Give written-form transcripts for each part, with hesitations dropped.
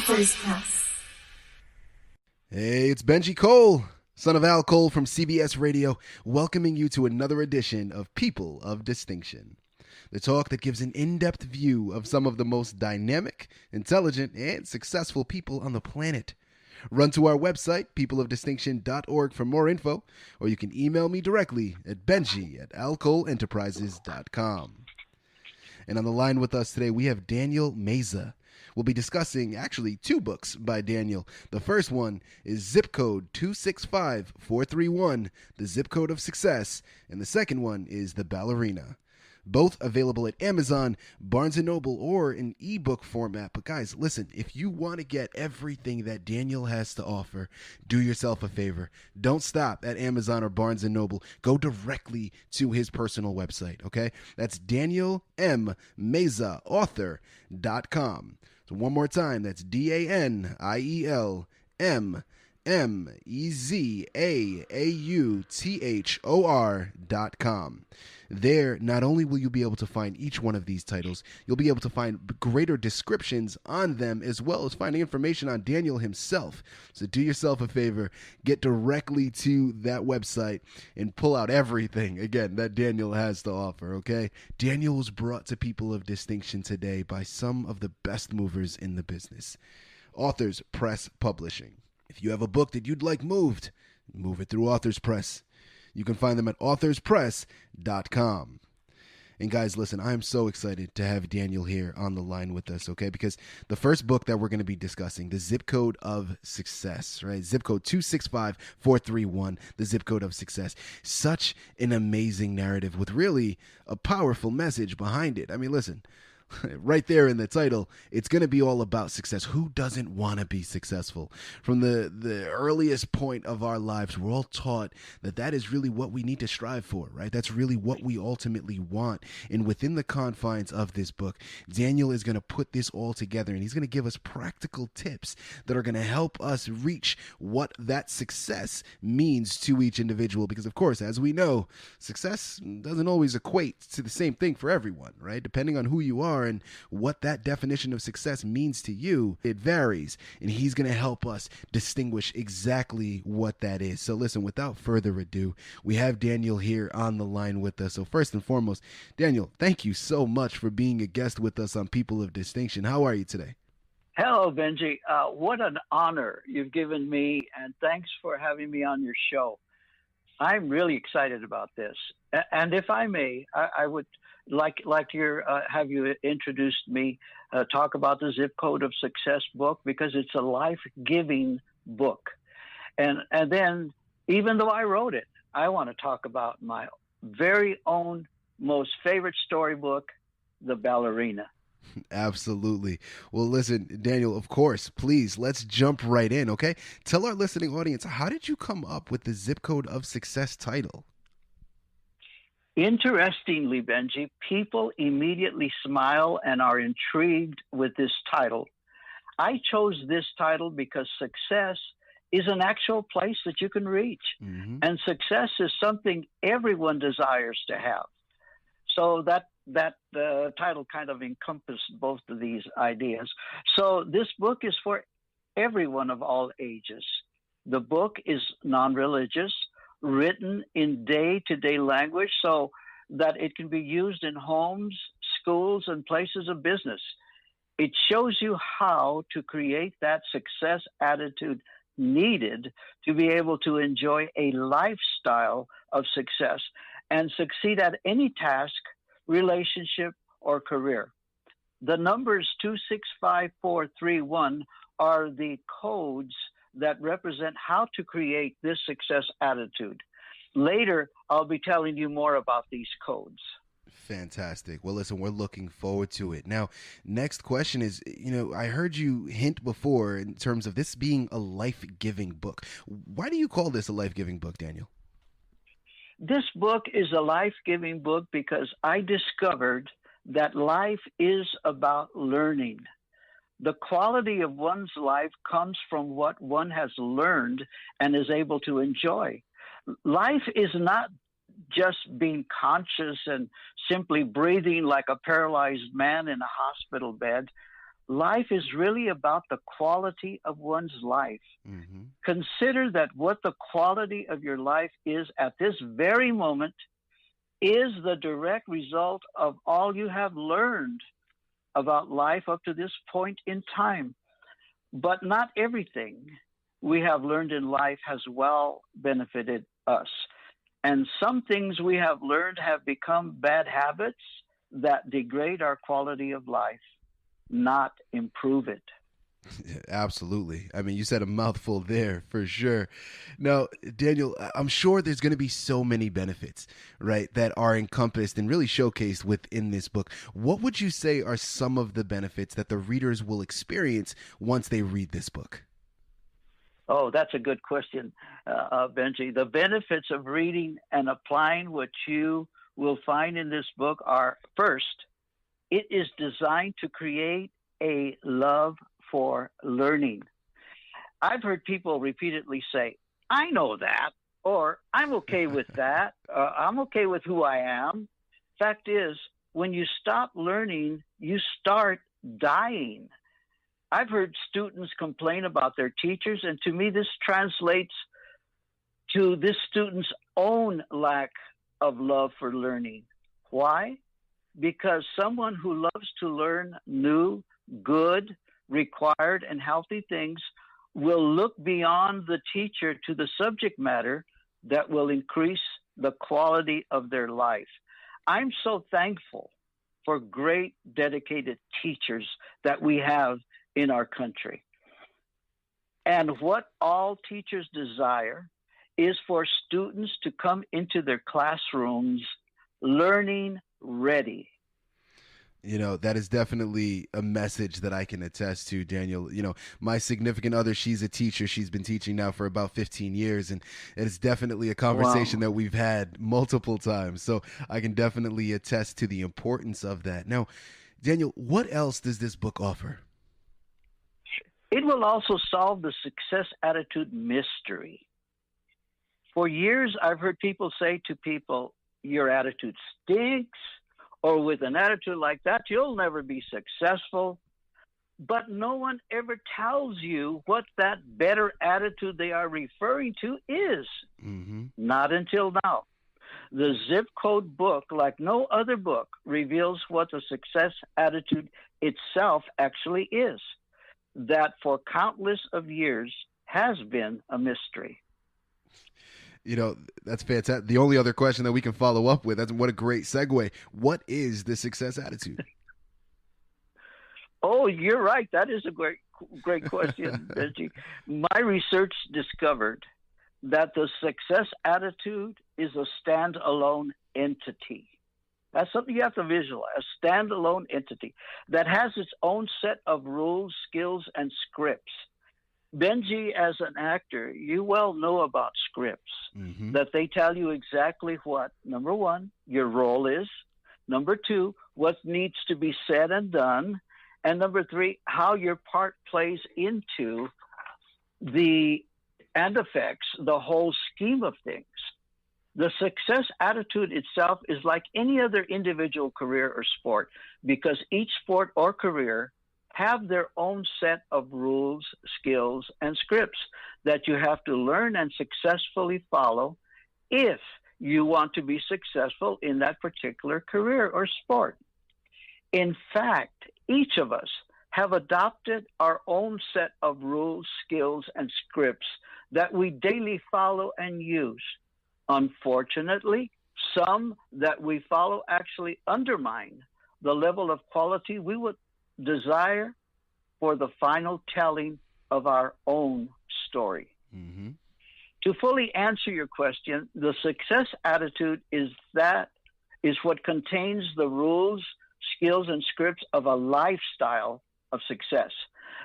Authors Press. Hey, it's Benji Cole, son of Al Cole from CBS Radio, welcoming you to another edition of People of Distinction. The talk that gives an in-depth view of some of the most dynamic, intelligent, and successful people on the planet. Run to our website, peopleofdistinction.org, for more info, or you can email me directly at benji@alcoleenterprises.com. And on the line with us today, we have Daniel Meza. We'll be discussing, actually, two books by Daniel. The first one is Zip Code 265431, The Zip Code of Success, and the second one is The Ballerina. Both available at Amazon, Barnes & Noble, or in ebook format. But guys, listen, if you want to get everything that Daniel has to offer, do yourself a favor. Don't stop at Amazon or Barnes & Noble. Go directly to his personal website, okay? That's DanielMezaAuthor.com. So one more time, that's DanielMezaAuthor.com. There, not only will you be able to find each one of these titles, you'll be able to find greater descriptions on them, as well as finding information on Daniel himself. So do yourself a favor, get directly to that website and pull out everything, again, that Daniel has to offer, okay? Daniel was brought to People of Distinction today by some of the best movers in the business. Authors Press Publishing. If you have a book that you'd like moved, move it through Authors Press. You can find them at authorspress.com. And guys, listen, I'm so excited to have Daniel here on the line with us, okay? Because the first book that we're going to be discussing, The Zip Code of Success, right? Zip Code 265431, The Zip Code of Success. Such an amazing narrative with really a powerful message behind it. I mean, listen, right there in the title, it's going to be all about success. Who doesn't want to be successful? From the earliest point of our lives, we're all taught that that is really what we need to strive for, right? That's really what we ultimately want. And within the confines of this book, Daniel is going to put this all together, and he's going to give us practical tips that are going to help us reach what that success means to each individual. Because, of course, as we know, success doesn't always equate to the same thing for everyone, right? Depending on who you are and what that definition of success means to you, it varies, and he's going to help us distinguish exactly what that is. So listen, without further ado, we have Daniel here on the line with us. So first and foremost, Daniel, thank you so much for being a guest with us on People of Distinction. How are you today? Hello, Benji. What an honor you've given me, and thanks for having me on your show. I'm really excited about this. And if I may, I would like have you introduced me, talk about the Zip Code of Success book, because it's a life-giving book. And then, even though I wrote it, I want to talk about my very own most favorite storybook, The Ballerina. Absolutely. Well, listen, Daniel, of course, please, let's jump right in, okay? Tell our listening audience, how did you come up with the Zip Code of Success title? Interestingly, Benji, people immediately smile and are intrigued with this title. I chose this title because success is an actual place that you can reach. Mm-hmm. And success is something everyone desires to have. So that title kind of encompassed both of these ideas. So this book is for everyone of all ages. The book is non-religious, written in day-to-day language so that it can be used in homes, schools, and places of business. It shows you how to create that success attitude needed to be able to enjoy a lifestyle of success and succeed at any task, relationship, or career. The numbers 265431 are the codes that represent how to create this success attitude. Later, I'll be telling you more about these codes. Fantastic. Well, listen, we're looking forward to it. Now, next question is, I heard you hint before in terms of this being a life-giving book. Why do you call this a life-giving book, Daniel? This book is a life-giving book because I discovered that life is about learning. The quality of one's life comes from what one has learned and is able to enjoy. Life is not just being conscious and simply breathing like a paralyzed man in a hospital bed. life is really about the quality of one's life. Mm-hmm. Consider that what the quality of your life is at this very moment is the direct result of all you have learned about life up to this point in time. But not everything we have learned in life has well benefited us. And some things we have learned have become bad habits that degrade our quality of life, not improve it. Absolutely. I mean, you said a mouthful there for sure. Now, Daniel, I'm sure there's going to be so many benefits, right, that are encompassed and really showcased within this book. What would you say are some of the benefits that the readers will experience once they read this book? Oh, that's a good question, Benji. The benefits of reading and applying what you will find in this book are first, it is designed to create a love for learning. I've heard people repeatedly say, I know that, or I'm okay with that, I'm okay with who I am. Fact is, when you stop learning, you start dying. I've heard students complain about their teachers, and to me, this translates to this student's own lack of love for learning. Why? Because someone who loves to learn new, good, required, and healthy things will look beyond the teacher to the subject matter that will increase the quality of their life. I'm so thankful for great, dedicated teachers that we have in our country. And what all teachers desire is for students to come into their classrooms learning ready. That is definitely a message that I can attest to, Daniel. My significant other, she's a teacher. She's been teaching now for about 15 years, and it's definitely a conversation that we've had multiple times. So I can definitely attest to the importance of that. Now, Daniel, what else does this book offer? It will also solve the success attitude mystery. For years, I've heard people say to people, your attitude stinks, or with an attitude like that, you'll never be successful. But no one ever tells you what that better attitude they are referring to is. Mm-hmm. Not until now. The zip code book, like no other book, reveals what the success attitude itself actually is. That for countless of years has been a mystery. That's fantastic. The only other question that we can follow up with, what a great segue. What is the success attitude? Oh, you're right. That is a great question, Benji. My research discovered that the success attitude is a standalone entity. That's something you have to visualize, a standalone entity that has its own set of rules, skills, and scripts. Benji, as an actor, you well know about scripts, mm-hmm. that they tell you exactly what, number one, your role is, number two, what needs to be said and done, and number three, how your part plays into and affects the whole scheme of things. The success attitude itself is like any other individual career or sport, because each sport or career have their own set of rules, skills, and scripts that you have to learn and successfully follow if you want to be successful in that particular career or sport. In fact, each of us have adopted our own set of rules, skills, and scripts that we daily follow and use. Unfortunately, some that we follow actually undermine the level of quality we would desire for the final telling of our own story. Mm-hmm. To fully answer your question, the success attitude is what contains the rules, skills, and scripts of a lifestyle of success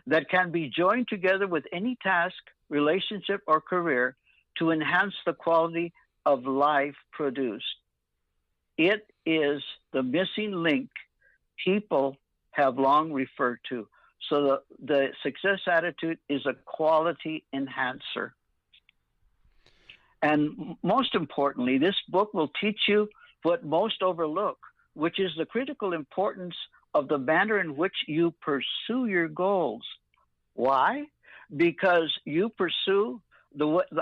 that can be joined together with any task, relationship, or career to enhance the quality of life produced. It is the missing link people have long referred to. So the success attitude is a quality enhancer. And most importantly, this book will teach you what most overlook, which is the critical importance of the manner in which you pursue your goals. Why? Because you pursue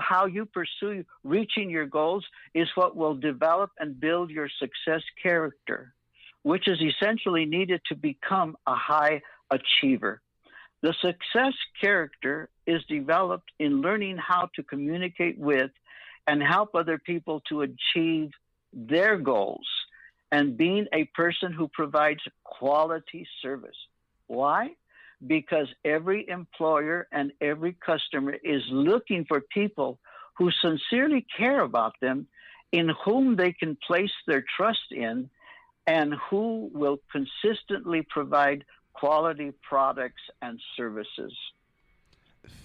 how you pursue reaching your goals is what will develop and build your success character, which is essentially needed to become a high achiever. The success character is developed in learning how to communicate with and help other people to achieve their goals and being a person who provides quality service. Why? Because every employer and every customer is looking for people who sincerely care about them, in whom they can place their trust in, and who will consistently provide quality products and services.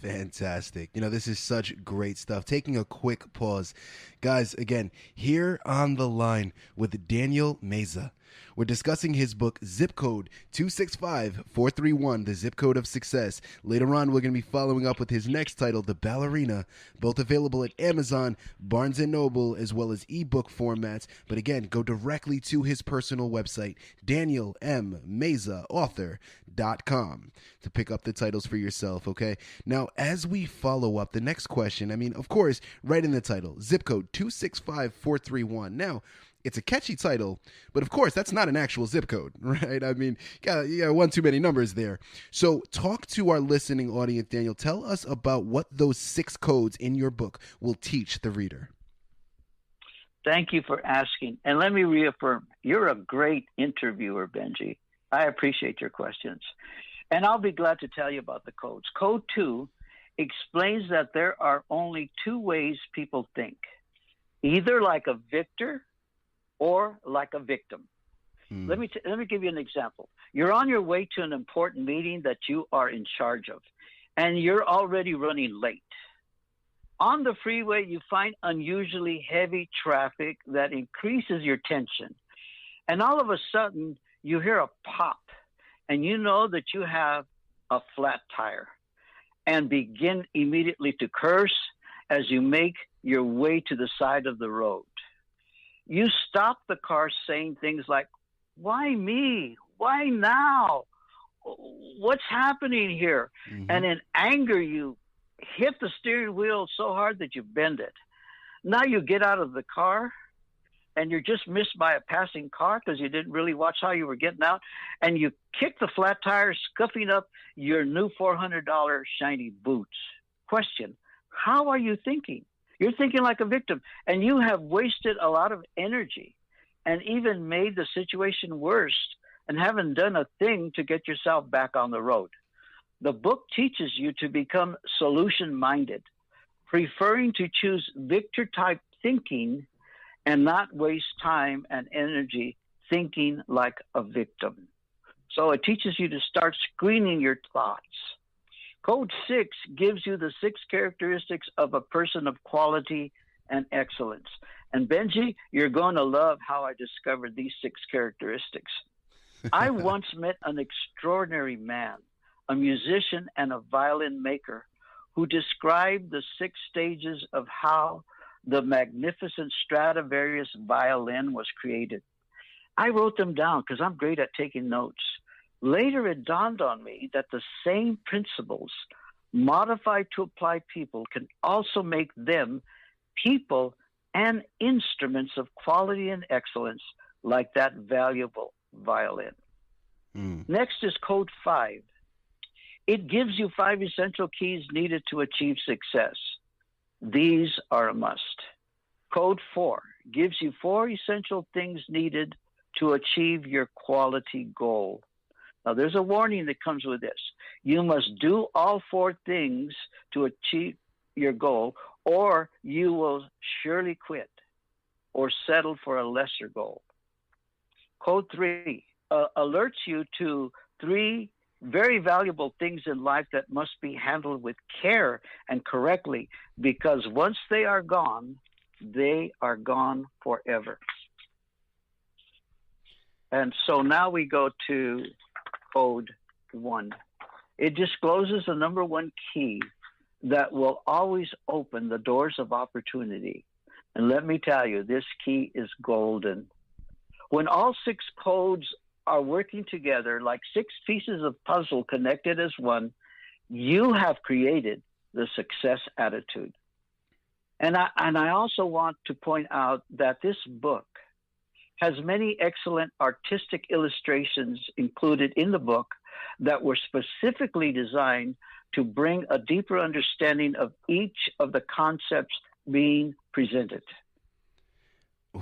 Fantastic. This is such great stuff. Taking a quick pause. Guys, again, here on the line with Daniel Meza. We're discussing his book, Zip Code 265431, The Zip Code of Success. Later on, we're going to be following up with his next title, The Ballerina, both available at Amazon, Barnes & Noble, as well as ebook formats. But again, go directly to his personal website, DanielMMezaAuthor.com, to pick up the titles for yourself, okay? Now, as we follow up, the next question, of course, right in the title, Zip Code 265431. Now, it's a catchy title, but of course, that's not an actual zip code, right? You got one too many numbers there. So talk to our listening audience, Daniel. Tell us about what those 6 codes in your book will teach the reader. Thank you for asking. And let me reaffirm, you're a great interviewer, Benji. I appreciate your questions. And I'll be glad to tell you about the codes. Code 2 explains that there are only 2 ways people think, either like a victor or like a victim. Let me give you an example. You're on your way to an important meeting that you are in charge of, and you're already running late. On the freeway, you find unusually heavy traffic that increases your tension. And all of a sudden, you hear a pop, and you know that you have a flat tire, and begin immediately to curse as you make your way to the side of the road. You stop the car saying things like, "Why me? Why now? What's happening here?" Mm-hmm. And in anger, you hit the steering wheel so hard that you bend it. Now you get out of the car and you're just missed by a passing car because you didn't really watch how you were getting out. And you kick the flat tire, scuffing up your new $400 shiny boots. Question, how are you thinking? You're thinking like a victim, and you have wasted a lot of energy and even made the situation worse and haven't done a thing to get yourself back on the road. The book teaches you to become solution-minded, preferring to choose victor-type thinking and not waste time and energy thinking like a victim. So it teaches you to start screening your thoughts. Code 6 gives you the 6 characteristics of a person of quality and excellence. And Benji, you're going to love how I discovered these 6 characteristics. I once met an extraordinary man, a musician and a violin maker, who described the 6 stages of how the magnificent Stradivarius violin was created. I wrote them down because I'm great at taking notes. Later, it dawned on me that the same principles modified to apply people can also make them people and instruments of quality and excellence, like that valuable violin. Next is Code 5. It gives you 5 essential keys needed to achieve success. These are a must. Code 4 gives you 4 essential things needed to achieve your quality goal. Now, there's a warning that comes with this. You must do all 4 things to achieve your goal, or you will surely quit or settle for a lesser goal. Code 3 alerts you to 3 very valuable things in life that must be handled with care and correctly, because once they are gone forever. And so now we go to Code 1. It discloses the number 1 key that will always open the doors of opportunity. And let me tell you, this key is golden. When all six codes are working together like six pieces of puzzle connected as one, you have created the success attitude. And I also want to point out that this book has many excellent artistic illustrations included in the book that were specifically designed to bring a deeper understanding of each of the concepts being presented.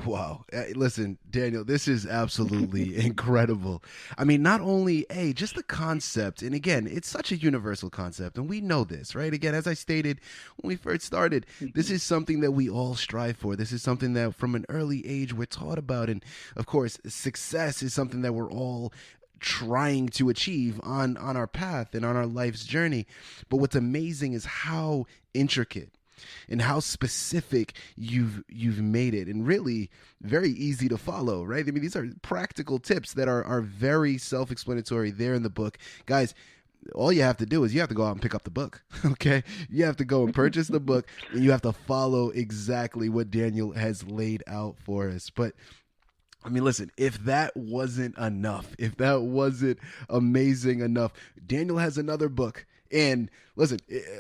Wow. Listen, Daniel, this is absolutely incredible. I mean, not only, just the concept, and again, it's such a universal concept, and we know this, right? Again, as I stated when we first started, this is something that we all strive for. This is something that from an early age we're taught about. And of course, success is something that we're all trying to achieve on our path and on our life's journey. But what's amazing is how intricate and how specific you've made it, and really very easy to follow, right? I mean, these are practical tips that are very self-explanatory there in the book. Guys, all you have to do is you have to go out and pick up the book, okay? You have to go and purchase the book, and you have to follow exactly what Daniel has laid out for us. But I mean, listen, if that wasn't enough, if that wasn't amazing enough, Daniel has another book. And listen,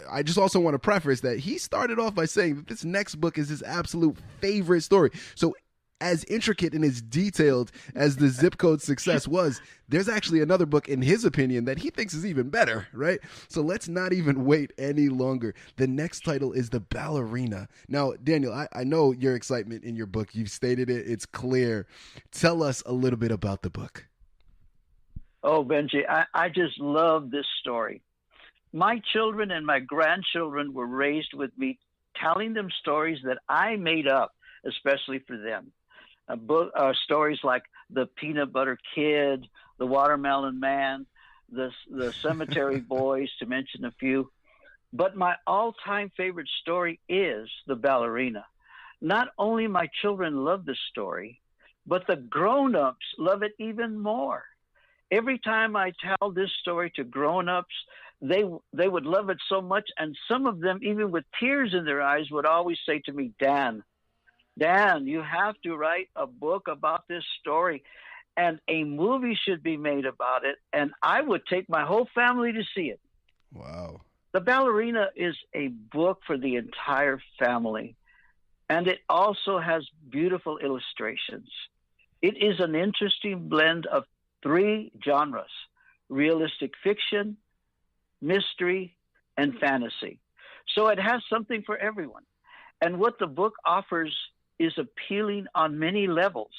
I just also want to preface that he started off by saying that this next book is his absolute favorite story. So as intricate and as detailed as the Zip Code Success was, there's actually another book, in his opinion, that he thinks is even better, right? So let's not even wait any longer. The next title is The Ballerina. Now, Daniel, I know your excitement in your book. You've stated it. It's clear. Tell us a little bit about the book. Oh, Benji, I just love this story. My children and my grandchildren were raised with me telling them stories that I made up, especially for them. Stories like the Peanut Butter Kid, the Watermelon Man, the Cemetery Boys, to mention a few. But my all-time favorite story is The Ballerina. Not only my children love the story, but the grown-ups love it even more. Every time I tell this story to grown-ups, they would love it so much, and some of them, even with tears in their eyes, would always say to me, Dan, you have to write a book about this story, and a movie should be made about it, and I would take my whole family to see it. Wow. The Ballerina is a book for the entire family, and it also has beautiful illustrations. It is an interesting blend of three genres: realistic fiction, mystery, and fantasy. So it has something for everyone. And what the book offers is appealing on many levels.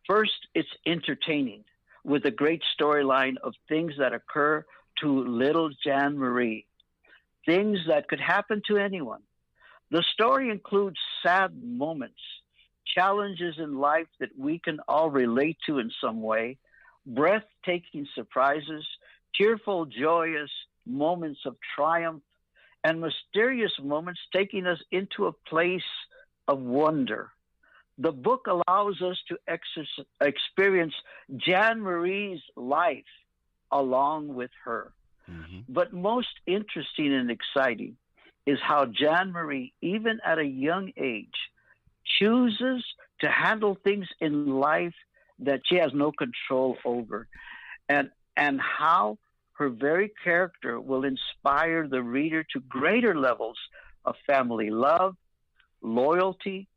First, it's entertaining with a great storyline of things that occur to little Jan Marie, things that could happen to anyone. The story includes sad moments, challenges in life that we can all relate to in some way, breathtaking surprises, cheerful, joyous moments of triumph, and mysterious moments taking us into a place of wonder. The book allows us to experience Jan Marie's life along with her. Mm-hmm. But most interesting and exciting is how Jan Marie, even at a young age, chooses to handle things in life that she has no control over, and how her very character will inspire the reader to greater levels of family love, loyalty,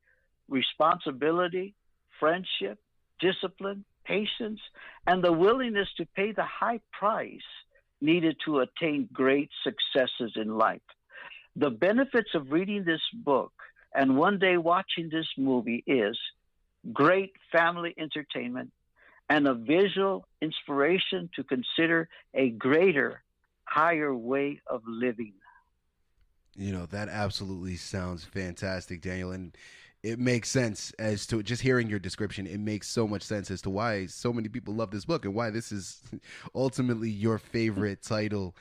responsibility, friendship, discipline, patience, and the willingness to pay the high price needed to attain great successes in life. The benefits of reading this book and one day watching this movie is great family entertainment and a visual inspiration to consider a greater, higher way of living. You know, that absolutely sounds fantastic, Daniel. And it makes sense as to just hearing your description. It makes so much sense as to why so many people love this book and why this is ultimately your favorite title.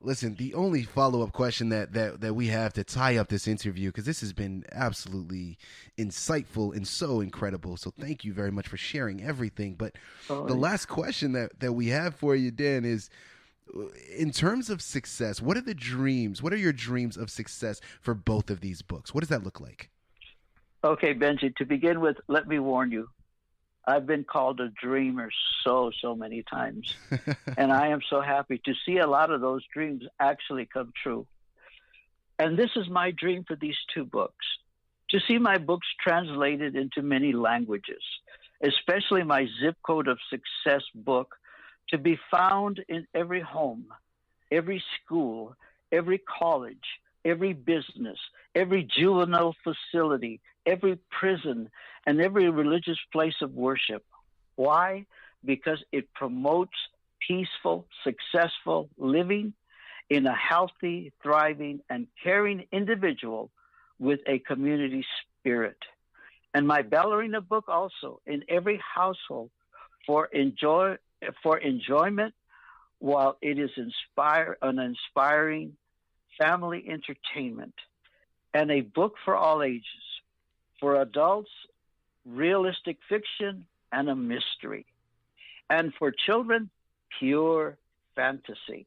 Listen, the only follow-up question that we have to tie up this interview, because this has been absolutely insightful and so incredible. So thank you very much for sharing everything. But the last question that we have for you, Dan, is in terms of success, what are the dreams? What are your dreams of success for both of these books? What does that look like? Okay, Benji, to begin with, let me warn you. I've been called a dreamer so many times. And I am so happy to see a lot of those dreams actually come true. And this is my dream for these two books, to see my books translated into many languages, especially my Zip Code of Success book, to be found in every home, every school, every college, every business, every juvenile facility, every prison, and every religious place of worship. Why? Because it promotes peaceful, successful living in a healthy, thriving, and caring individual with a community spirit. And my Ballerina book also, in every household, for enjoyment, while it is an inspiring family entertainment, and a book for all ages, for adults, realistic fiction and a mystery, and for children, pure fantasy.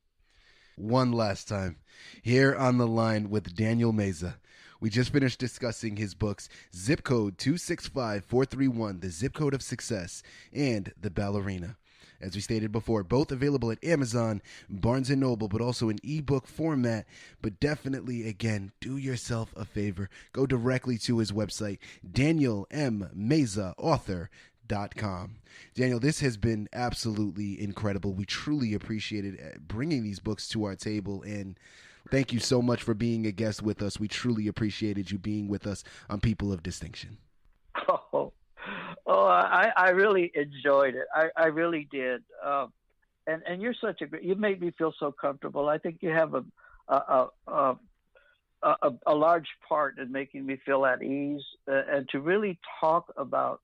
One last time, here on the line with Daniel Meza. We just finished discussing his books, Zip Code 265431, The Zip Code of Success, and The Ballerina. As we stated before, both available at Amazon, Barnes & Noble, but also in ebook format. But definitely, again, do yourself a favor. Go directly to his website, DanielMMezaAuthor.com. Daniel, this has been absolutely incredible. We truly appreciated bringing these books to our table, and thank you so much for being a guest with us. We truly appreciated you being with us on People of Distinction. I really enjoyed it. I really did. And you're you made me feel so comfortable. I think you have a large part in making me feel at ease, and to really talk about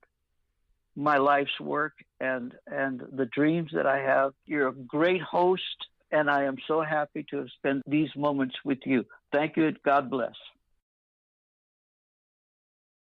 my life's work and the dreams that I have. You're a great host, and I am so happy to have spent these moments with you. Thank you, and God bless.